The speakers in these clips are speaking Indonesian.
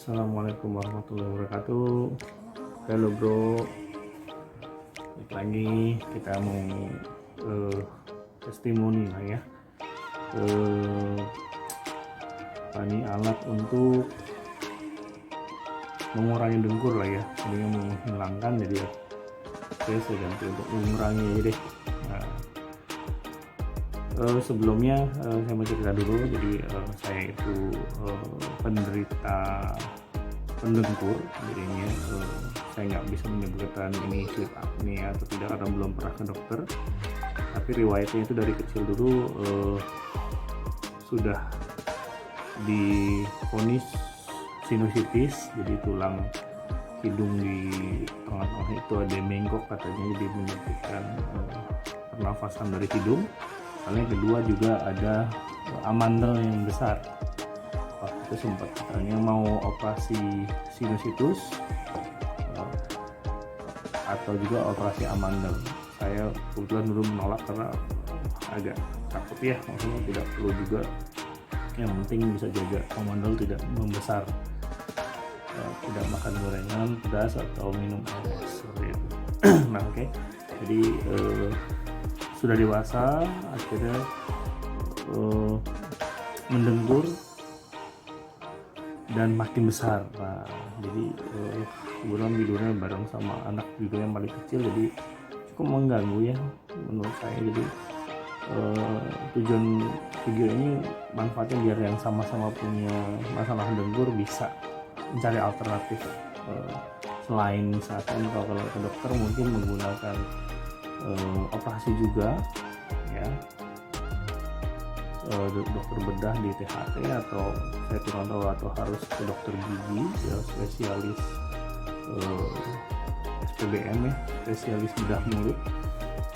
Assalamualaikum warahmatullahi wabarakatuh. Halo bro, balik lagi kita mau testimoni lah ya. Ini alat untuk mengurangi dengkur lah ya, jadi menghilangkan, jadi oke saya ganti untuk mengurangi aja deh. Sebelumnya saya mau cerita dulu. Jadi saya itu penderita pendengkur, jadinya saya nggak bisa menyebutkan ini sleep apnea atau tidak karena belum pernah ke dokter, tapi riwayatnya itu dari kecil dulu sudah divonis sinusitis, jadi tulang hidung di tengah-tengah itu ada yang bengkok katanya, jadi menyebabkan pernafasan dari hidung. Lalu yang kedua juga ada amandel yang besar. Waktu itu sempat katanya mau operasi sinusitis atau juga operasi amandel. Saya kebetulan dulu menolak karena agak takut ya, maksudnya tidak perlu juga, yang penting bisa jaga amandel tidak membesar, tidak makan gorengan pedas atau minum air seperti itu. Nah oke. Jadi sudah dewasa akhirnya mendengkur dan makin besar. Nah jadi kebetulan tidurnya bareng sama anak juga yang paling kecil, jadi cukup mengganggu ya menurut saya. Jadi tujuan video ini manfaatnya biar yang sama-sama punya masalah dengkur bisa mencari alternatif, selain misalkan kalau ke dokter mungkin menggunakan operasi juga ya, dokter bedah di THT, atau saya kurang tahu, atau harus ke dokter gigi ya, spesialis SPBM ya, spesialis bedah mulut.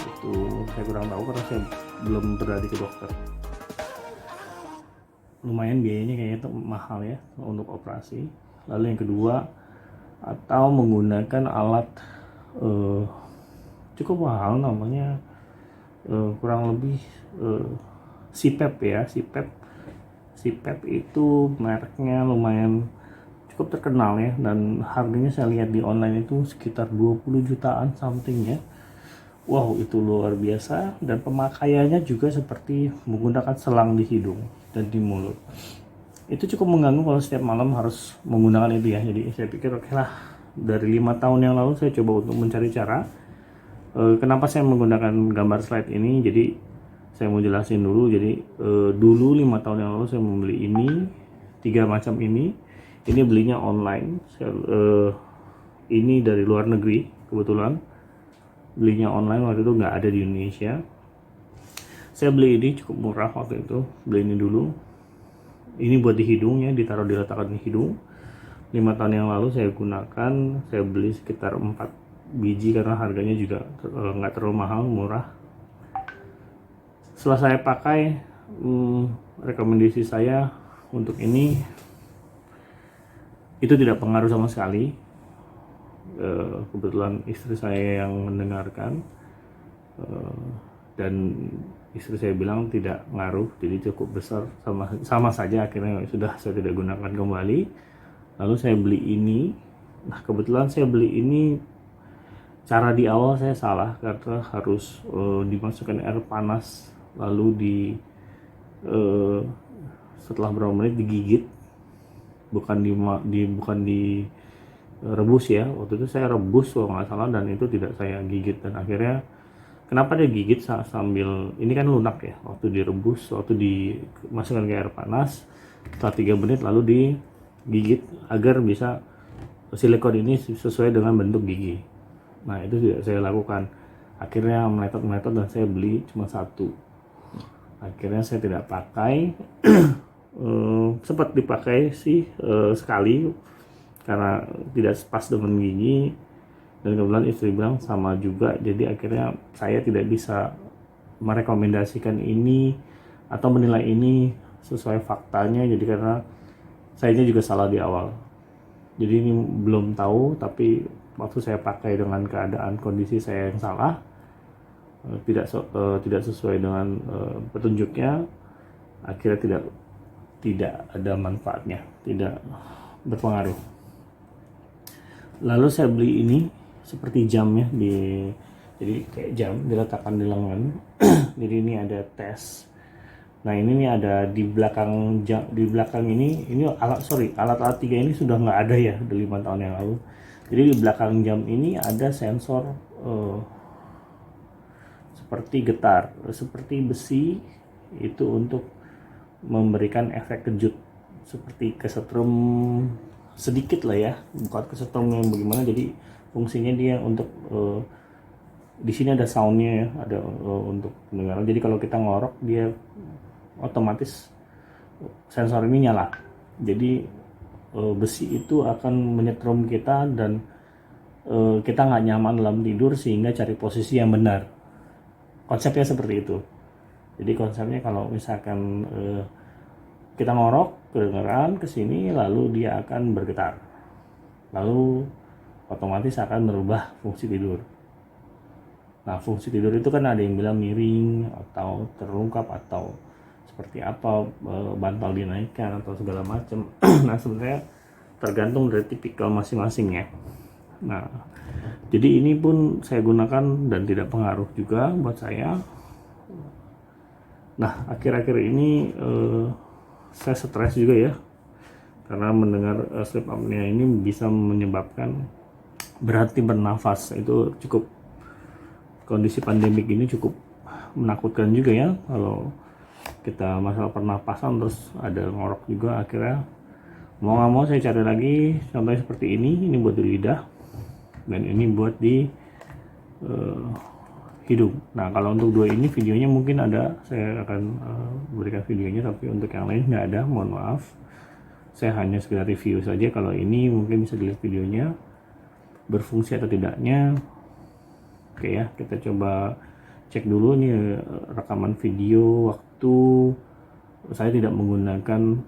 Itu saya kurang tahu karena saya belum berani ke dokter. Lumayan biayanya kayaknya itu mahal ya untuk operasi. Lalu yang kedua, atau menggunakan alat cukup mahal namanya, kurang lebih CPAP ya. CPAP itu mereknya lumayan cukup terkenal ya, dan harganya saya lihat di online itu sekitar 20 jutaan something ya. Wow, itu luar biasa, dan pemakaiannya juga seperti menggunakan selang di hidung dan di mulut. Itu cukup mengganggu kalau setiap malam harus menggunakan itu ya. Jadi saya pikir oke lah, dari 5 tahun yang lalu saya coba untuk mencari cara. Kenapa saya menggunakan gambar slide ini? Jadi saya mau jelasin dulu. Jadi dulu 5 tahun yang lalu saya membeli ini 3 macam ini belinya online. Ini dari luar negeri, kebetulan belinya online, waktu itu nggak ada di Indonesia. Saya beli ini cukup murah waktu itu, beli ini dulu. Ini buat di hidung ya, ditaruh, diletakkan di hidung. 5 tahun yang lalu saya gunakan, saya beli sekitar 4 biji karena harganya juga nggak terlalu mahal, murah. Setelah saya pakai, rekomendasi saya untuk ini itu tidak pengaruh sama sekali. Kebetulan istri saya yang mendengarkan, dan istri saya bilang tidak ngaruh, jadi cukup besar, sama saja. Akhirnya sudah saya tidak gunakan kembali. Lalu saya beli ini. Nah kebetulan saya beli ini, cara di awal saya salah karena harus dimasukkan air panas, lalu setelah beberapa menit digigit, bukan di rebus ya. Waktu itu saya rebus kalau nggak salah, dan itu tidak saya gigit. Dan akhirnya kenapa dia gigit sambil ini kan lunak ya, waktu direbus, waktu dimasukkan ke air panas, setelah 3 menit lalu digigit agar bisa silikon ini sesuai dengan bentuk gigi. Nah itu tidak saya lakukan. Akhirnya meletot dan saya beli cuma 1. Akhirnya saya tidak pakai. Sempat dipakai sih sekali karena tidak pas dengan gigi, dan kebetulan istri bilang sama juga. Jadi akhirnya saya tidak bisa merekomendasikan ini atau menilai ini sesuai faktanya, jadi karena saya juga salah di awal. Jadi ini belum tahu, tapi waktu saya pakai dengan keadaan kondisi saya yang salah, tidak sesuai dengan petunjuknya, akhirnya tidak ada manfaatnya, tidak berpengaruh. Lalu saya beli ini seperti jam ya, jadi kayak jam diletakkan di lengan. Jadi ini ada tes. Nah ini nih ada di belakang jam, di belakang ini alat-alat 3 ini sudah nggak ada ya, udah 5 tahun yang lalu. Jadi di belakang jam ini ada sensor seperti getar, seperti besi, itu untuk memberikan efek kejut seperti kesetrum sedikit lah ya, bukan kesetrum yang bagaimana. Jadi fungsinya dia untuk di sini ada soundnya ya, ada untuk pendengaran. Jadi kalau kita ngorok dia otomatis sensor ini nyala. Jadi besi itu akan menyetrum kita dan kita nggak nyaman dalam tidur, sehingga cari posisi yang benar. Konsepnya seperti itu. Jadi konsepnya kalau misalkan kita ngorok kedengeran ke sini, lalu dia akan bergetar, lalu otomatis akan merubah fungsi tidur. Nah fungsi tidur itu kan ada yang bilang miring atau terlungkap atau seperti apa, bantal dinaikkan atau segala macam. Nah sebenarnya tergantung dari tipikal masing-masing ya. Nah jadi ini pun saya gunakan dan tidak pengaruh juga buat saya. Nah akhir-akhir ini saya stres juga ya, karena mendengar sleep apnea ini bisa menyebabkan berhenti bernafas. Itu cukup, kondisi pandemik ini cukup menakutkan juga ya, kalau kita masalah pernapasan terus ada ngorok juga. Akhirnya mau nggak mau saya cari lagi, contohnya seperti ini buat di lidah dan ini buat di hidung. Nah kalau untuk dua ini videonya mungkin ada, saya akan berikan videonya, tapi untuk yang lain nggak ada, mohon maaf. Saya hanya sekedar review saja. Kalau ini mungkin bisa dilihat videonya berfungsi atau tidaknya. Oke ya, kita coba cek dulu nih rekaman video waktu saya tidak menggunakan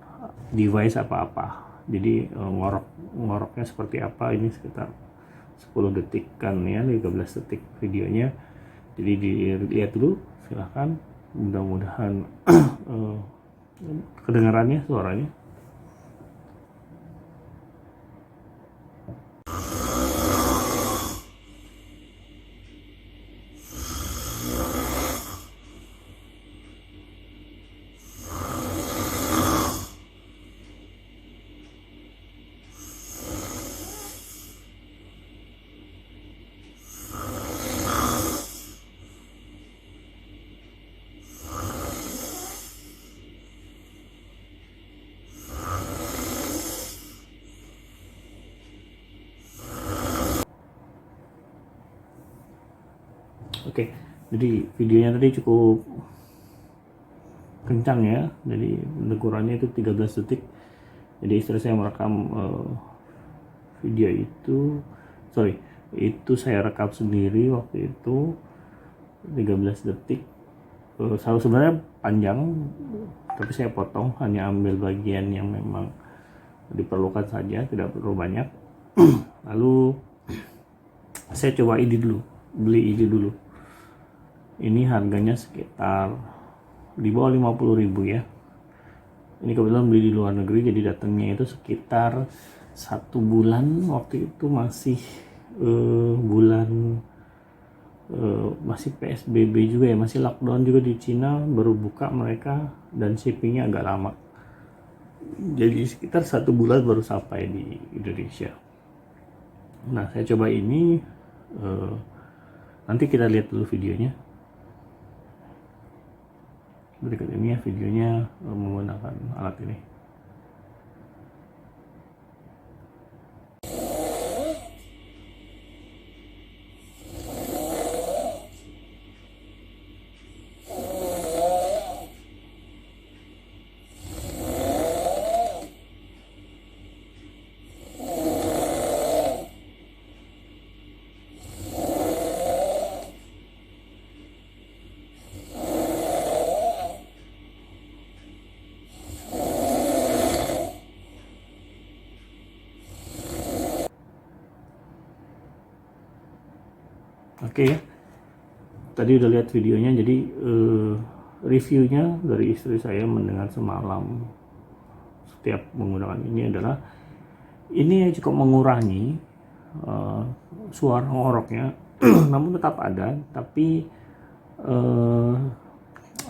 device apa-apa. Jadi ngoroknya seperti apa, ini sekitar 10 detik kan ya, 13 detik videonya. Jadi dilihat dulu silahkan, mudah-mudahan kedengarannya suaranya. Oke, jadi videonya tadi cukup kencang ya, jadi ukurannya itu 13 detik. Jadi istri saya merekam video itu, itu saya rekam sendiri waktu itu 13 detik. Sebenarnya panjang, tapi saya potong, hanya ambil bagian yang memang diperlukan saja, tidak perlu banyak. Lalu saya coba beli ini dulu. Ini harganya sekitar di bawah 50.000 ya. Ini kebetulan beli di luar negeri, jadi datangnya itu sekitar 1 bulan. Waktu itu masih bulan masih PSBB juga ya, masih lockdown juga di Cina, baru buka mereka dan shippingnya agak lama. Jadi sekitar 1 bulan baru sampai di Indonesia. Nah saya coba ini, nanti kita lihat dulu videonya. Berikut ini ya videonya menggunakan alat ini. Oke ya, tadi udah lihat videonya. Jadi reviewnya dari istri saya mendengar semalam setiap menggunakan ini adalah Ini cukup mengurangi suara ngoroknya, namun tetap ada, tapi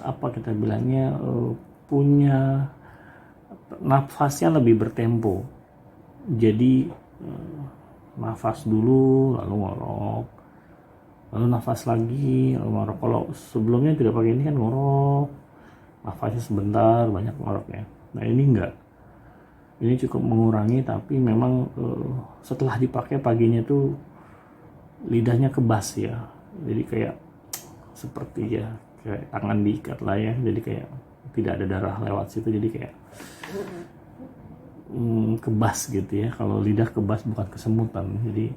apa kita bilangnya, punya nafasnya lebih bertempo. Jadi nafas dulu lalu ngorok, lalu nafas lagi lalu ngorok. Kalau sebelumnya tidak pakai ini kan ngorok, nafasnya sebentar, banyak ngoroknya. Nah ini enggak, ini cukup mengurangi, tapi memang setelah dipakai paginya tuh lidahnya kebas ya, jadi kayak seperti ya kayak tangan diikat lah ya, jadi kayak tidak ada darah lewat situ, jadi kayak kebas gitu ya. Kalau lidah kebas bukan kesemutan, jadi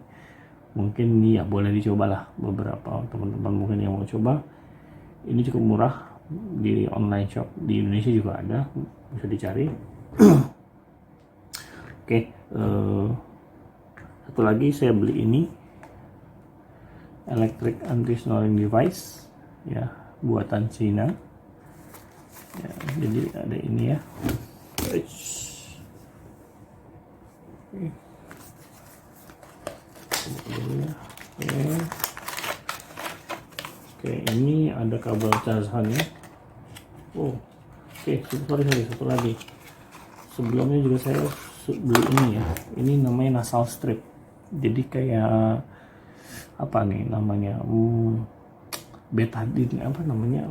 mungkin ini ya boleh dicobalah beberapa teman-teman mungkin yang mau coba. Ini cukup murah di online shop di Indonesia juga ada, bisa dicari. Oke, satu lagi saya beli ini electric anti snoring device ya, buatan Cina ya. Jadi ada ini ya. Oke, ini ada kabel casannya. Oke, sorry, satu lagi. Sebelumnya juga saya beli ini ya. Ini namanya nasal strip. Jadi kayak apa nih namanya? Betadine apa namanya?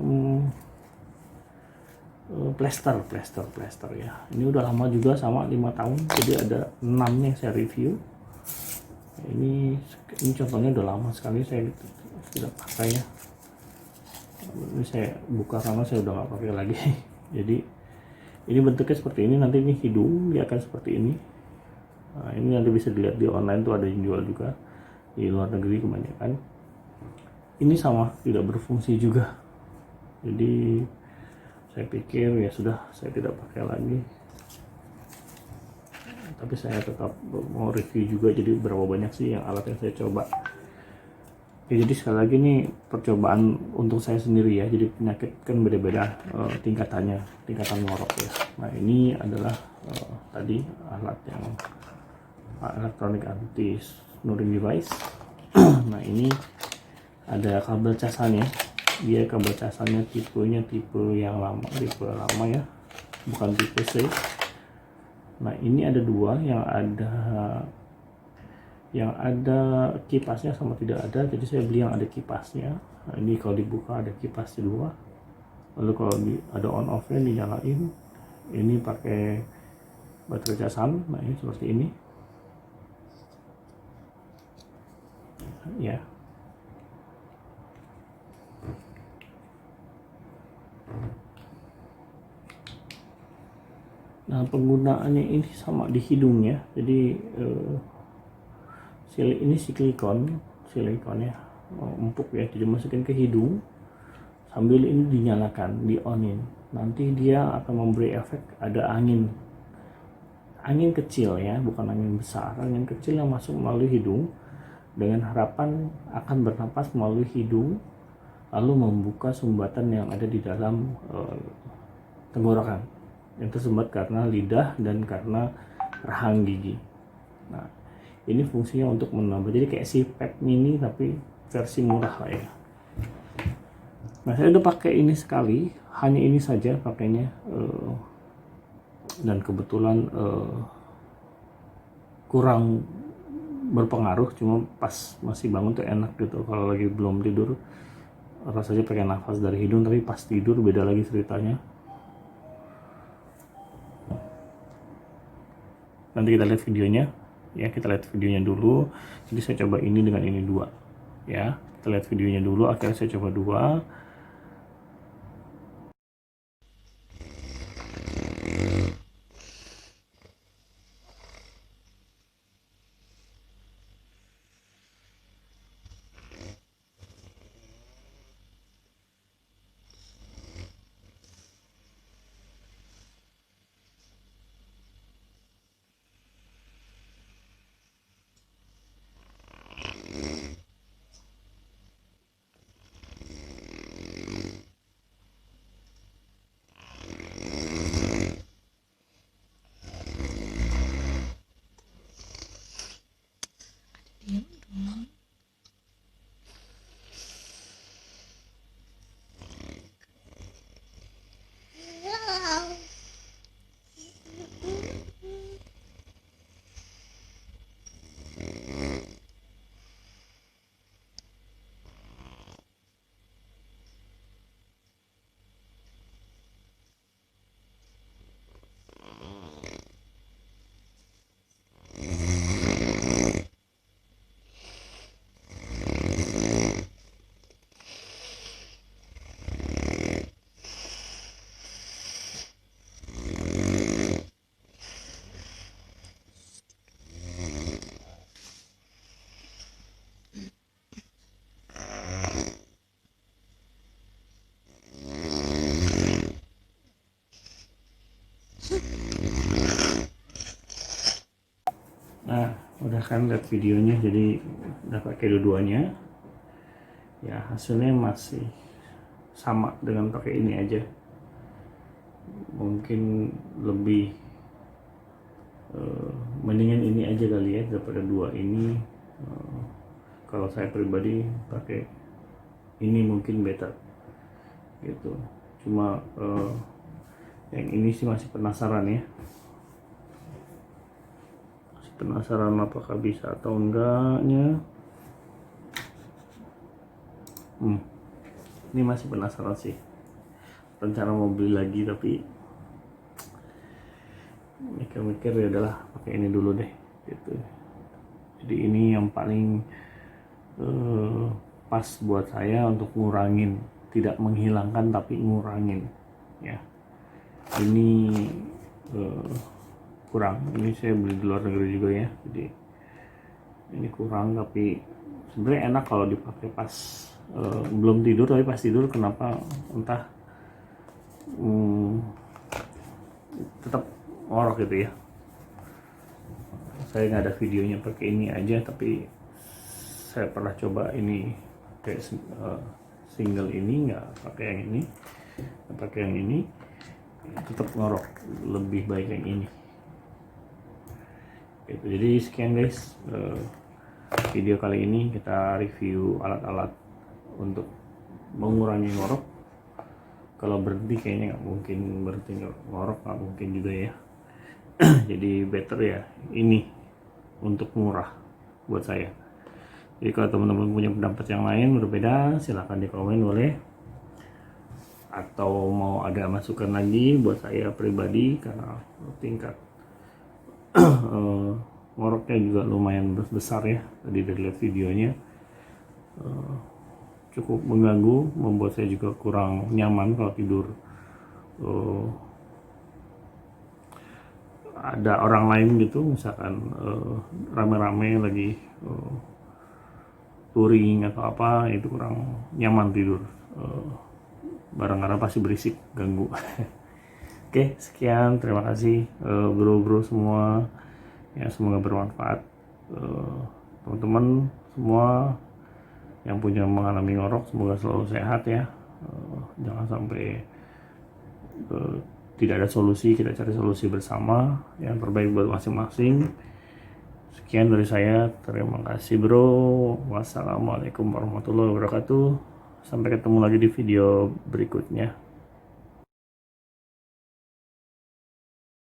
Plester ya. Ini udah lama juga, sama 5 tahun. Jadi ada 6 yang saya review. Ini contohnya udah lama sekali saya tidak pakai ya. Ini saya buka karena saya udah nggak pakai lagi. Jadi ini bentuknya seperti ini, nanti ini hidung dia akan seperti ini. Nah, ini nanti bisa dilihat di online tuh, ada yang jual juga di luar negeri kebanyakan. Ini sama, tidak berfungsi juga. Jadi saya pikir ya sudah, saya tidak pakai lagi. Tapi saya tetap mau review juga, jadi berapa banyak sih yang alat yang saya coba. Ya, jadi sekali lagi nih percobaan untuk saya sendiri ya, jadi penyakit kan beda-beda tingkatan ngorok ya. Nah ini adalah tadi alat yang electronic anti snoring device. Nah ini ada kabel casannya, dia kabel casannya tipenya tipe lama ya, bukan tipe C. Nah ini ada dua, yang ada kipasnya sama tidak ada, jadi saya beli yang ada kipasnya. Nah, ini kalau dibuka ada kipasnya dua, lalu kalau ada on off nya dinyalain. Ini pakai baterai casan. Nah ini seperti ini ya. Nah penggunaannya ini sama di hidung ya, jadi ini silikon ya, empuk ya, jadi masukin ke hidung sambil ini dinyalakan, di onin. Nanti dia akan memberi efek, ada angin kecil ya, bukan angin besar, angin kecil yang masuk melalui hidung dengan harapan akan bernapas melalui hidung, lalu membuka sumbatan yang ada di dalam tenggorokan yang tersumbat karena lidah dan karena rahang gigi. Nah ini fungsinya untuk menambah, jadi kayak CPAP mini tapi versi murah lah ya. Nah saya udah pakai ini sekali, hanya ini saja pakainya, dan kebetulan kurang berpengaruh, cuma pas masih bangun tuh enak gitu. Kalau lagi belum tidur rasanya pakai nafas dari hidung, tapi pas tidur beda lagi ceritanya. Nanti kita lihat videonya ya, kita lihat videonya dulu. Jadi saya coba ini dengan ini dua ya, kita lihat videonya dulu, akhirnya saya coba dua. Nah, udah kan lihat videonya, jadi udah pakai dua-duanya. Ya, hasilnya masih sama dengan pakai ini aja. Mungkin lebih mendingan ini aja kali ya daripada dua ini. Kalau saya pribadi pakai ini mungkin better gitu. Cuma yang ini sih masih penasaran ya. Penasaran apakah bisa atau enggaknya. Ini masih penasaran sih, rencana mau beli lagi tapi mikir-mikir ya udahlah pakai ini dulu deh gitu. Jadi ini yang paling pas buat saya untuk ngurangin, tidak menghilangkan tapi ngurangin ya. Ini kurang, ini saya beli di luar negeri juga ya, jadi ini kurang tapi sebenarnya enak kalau dipakai pas belum tidur, tapi pas tidur kenapa entah tetap ngorok gitu ya. Saya nggak ada videonya pakai ini aja, tapi saya pernah coba ini kayak single ini, nggak pakai yang ini, nggak pakai yang ini, tetap ngorok, lebih baik yang ini gitu. Jadi sekian guys, video kali ini kita review alat-alat untuk mengurangi ngorok. Kalau berhenti kayaknya nggak mungkin berhenti ngorok, nggak mungkin juga ya. Jadi better ya ini untuk murah buat saya. Jadi kalau teman-teman punya pendapat yang lain berbeda, silahkan di komen boleh, atau mau ada masukan lagi buat saya pribadi, karena tingkat ngoroknya juga lumayan besar ya tadi dari lihat videonya. Cukup mengganggu, membuat saya juga kurang nyaman kalau tidur. Ada orang lain gitu, misalkan rame-rame lagi touring atau apa, itu kurang nyaman tidur. Barang-barang pasti berisik, ganggu. Oke, sekian, terima kasih bro-bro semua ya, semoga bermanfaat. Teman-teman semua yang punya mengalami ngorok, semoga selalu sehat ya. Jangan sampai tidak ada solusi, kita cari solusi bersama yang terbaik buat masing-masing. Sekian dari saya, terima kasih bro. Wassalamualaikum warahmatullahi wabarakatuh. Sampai ketemu lagi di video berikutnya.